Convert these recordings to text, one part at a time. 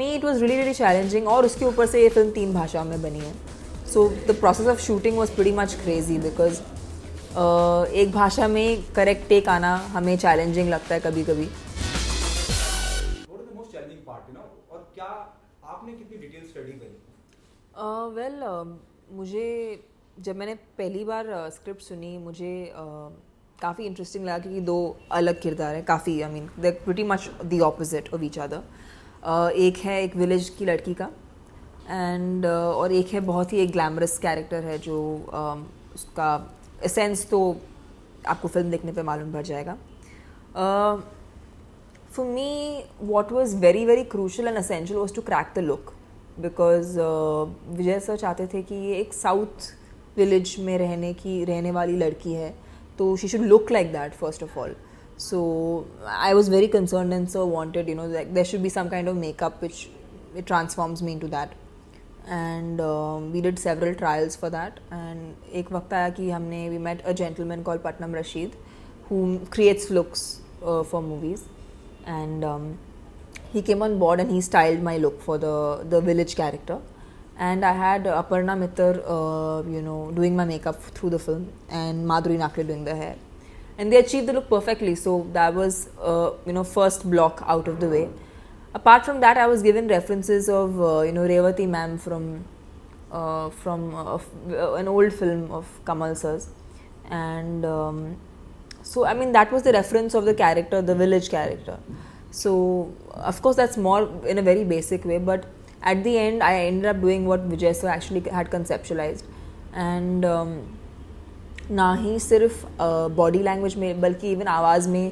Me it was really challenging और उसके ऊपर से ये फिल्म 3 भाषाओं में बनी है. So the process of shooting was pretty much crazy because एक भाषा में करेक्ट टेक आना हमें चैलेंजिंग लगता है कभी कभी. What is the most challenging part, you know? और क्या आपने कितनी डिटेल स्टडी करी? वेल मुझे जब मैंने पहली बार स्क्रिप्ट सुनी मुझे काफ़ी इंटरेस्टिंग लगा क्योंकि 2 अलग किरदार हैं. काफ़ी I mean they pretty much the opposite of each other. एक है एक विलेज की लड़की का एंड और एक है बहुत ही एक ग्लैमरस कैरेक्टर है जो उसका एसेंस तो आपको फिल्म देखने पे मालूम पड़ जाएगा. For me what was very very crucial and essential was to crack the look because Vijay sir चाहते थे कि ये एक साउथ विलेज में रहने वाली लड़की है तो she should look like that first of all. So I was very concerned and so wanted, you know, like there should be some kind of makeup which it transforms me into that. And we did several trials for that. And एक वक्त आया कि we met a gentleman called Patnam Rashid who creates looks for movies. And he came on board and he styled my look for the village character. And I had Aparna Mittal, doing my makeup through the film and Madhuri Nakre doing the hair. And they achieved the look perfectly, so that was first block out of the way. Apart from that, I was given references of Revati ma'am from an old film of Kamal sir's, and so I mean that was the reference of the character, the village character. So of course that's more in a very basic way, but at the end I ended up doing what Vijay sir actually had conceptualized, and ना ही सिर्फ body language में बल्कि even आवाज़ में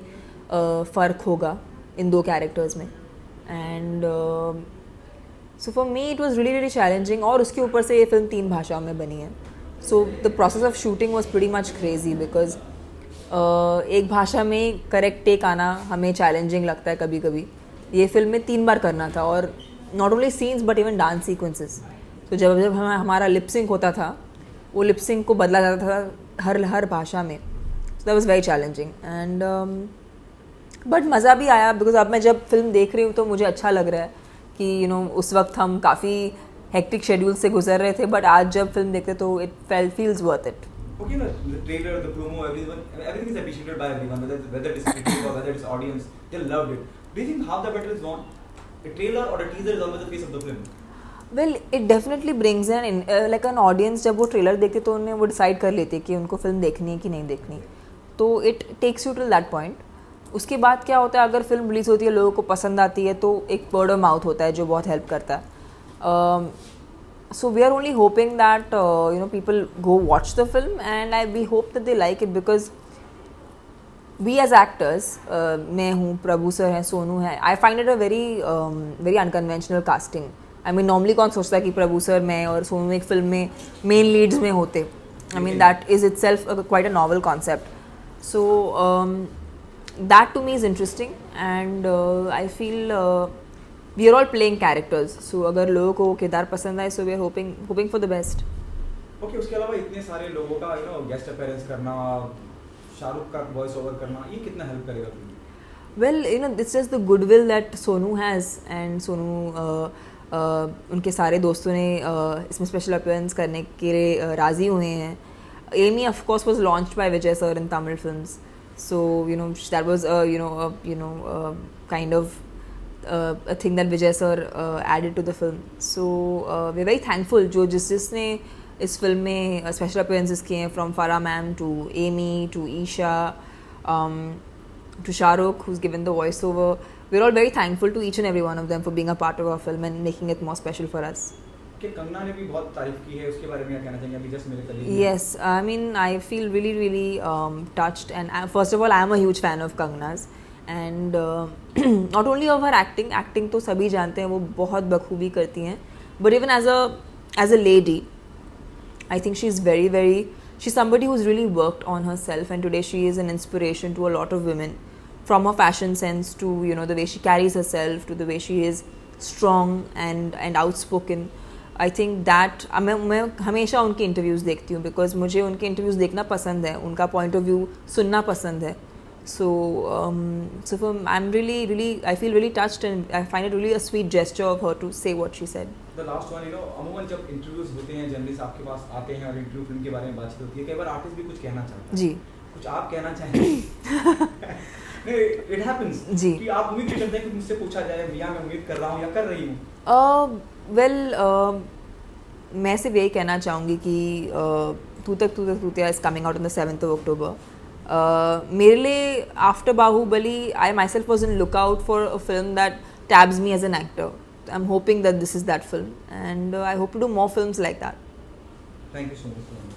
फ़र्क होगा इन 2 characters में. And so for me it was really challenging और उसके ऊपर से ये फिल्म 3 भाषाओं में बनी है. So the process of shooting was pretty much crazy because एक भाषा में करेक्ट टेक आना हमें चैलेंजिंग लगता है कभी कभी. ये फिल्म में 3 बार करना था और not only scenes but even dance sequences. तो जब हमारा लिपसिंक होता था वो लिपसिंक को बदला जाता था हर भाषा में. सो that was very challenging and but मज़ा भी आया बिकॉज अब मैं जब फिल्म देख रही हूँ तो मुझे अच्छा लग रहा है कि उस वक्त हम काफ़ी हेक्टिक शेड्यूल से गुजर रहे थे बट आज जब फिल्म देखते तो it feels worth it. Okay, the trailer, the promo, everything is appreciated by everyone, whether it is critics or whether it is audience, they loved it. Do you think half the battle is won? A trailer or a teaser is always the face of the film. Well it definitely brings like an audience जब वो trailer देखते तो उन्हें वो decide कर लेते कि उनको फिल्म देखनी है कि नहीं देखनी. तो it takes you till that point. उसके बाद क्या होता है अगर फिल्म रिलीज़ होती है लोगों को पसंद आती है तो एक वर्ड ऑफ माउथ होता है जो बहुत हेल्प करता है. So we are only hoping that people go watch the film and we hope that they like it because we as actors मैं हूँ, प्रभु सर हैं, सोनू है. I find it a very unconventional casting. I mean normally कौन सोचता है कि प्रभु sir मैं और सोनू एक फिल्म में मेन लीड्स में होते. I mean that is itself quite a novel concept. So that to me is interesting and I feel we are all playing characters. सो अगर लोगों को किरदार पसंद आए so we are hoping for the best. Okay, उसके अलावा इतने सारे लोगों का गेस्ट अपीयरेंस करना, शाहरुख का वॉइस ओवर करना, ये कितना हेल्प करेगा film? Well this is the goodwill that Sonu has and Sonu उनके सारे दोस्तों ने इसमें स्पेशल अपीयरेंस करने के लिए राज़ी हुए हैं. Amy of course was launched by Vijay sir in Tamil films. So that was kind of a thing that Vijay sir added to the film. So we're very thankful जो जिसने इस फिल्म में स्पेशल अपीयरेंसेस किए हैं from Farah ma'am to Amy to Esha to Shahrukh who's given the voiceover. We're all very thankful to each and every one of them for being a part of our film and making it more special for us. कि कंगना ने भी बहुत तारीफ की है, उसके बारे में क्या कहना चाहेंगे? अभी जस्ट मेरे colleague. Yes, I mean I feel really touched and first of all I am a huge fan of Kangna's and not only of her acting तो सभी जानते हैं वो बहुत बखूबी करती हैं, but even as a lady I think she's somebody who's really worked on herself and today she is an inspiration to a lot of women, from her fashion sense to the way she carries herself to the way she is strong and outspoken. I think that मैं हमेशा उनके interviews देखती हूँ because मुझे उनके interviews देखना पसंद है, उनका पॉइंट ऑफ व्यू सुनना पसंद है. So, I'm really, I feel really touched, and I find it really a sweet gesture of her to say what she said. The last one, अमूमन जब इंटरव्यूज होते हैं जर्नलिस्ट आपके पास आते हैं और इंटरव्यू फिल्म के बारे में बातचीत होती है, कई बार आर्टिस्ट भी कुछ कहना चाहता है. जी. कुछ आप कहना चाहेंगे? नहीं, it happens. जी. कि आप उम्मीद भी करते हैं कि मुझसे पूछा जाए, या मैं उम्मीद कर रहा हूँ या कर रही हूँ. मैं सिर्फ यही कहना चाहूँगी कि तू तक is coming out on the 7th of October. मेरे लिए after Baahubali I myself was in look out for a film that tabs me as an actor. I am hoping that this is that film, and I hope to do more films like that. Thank you so much.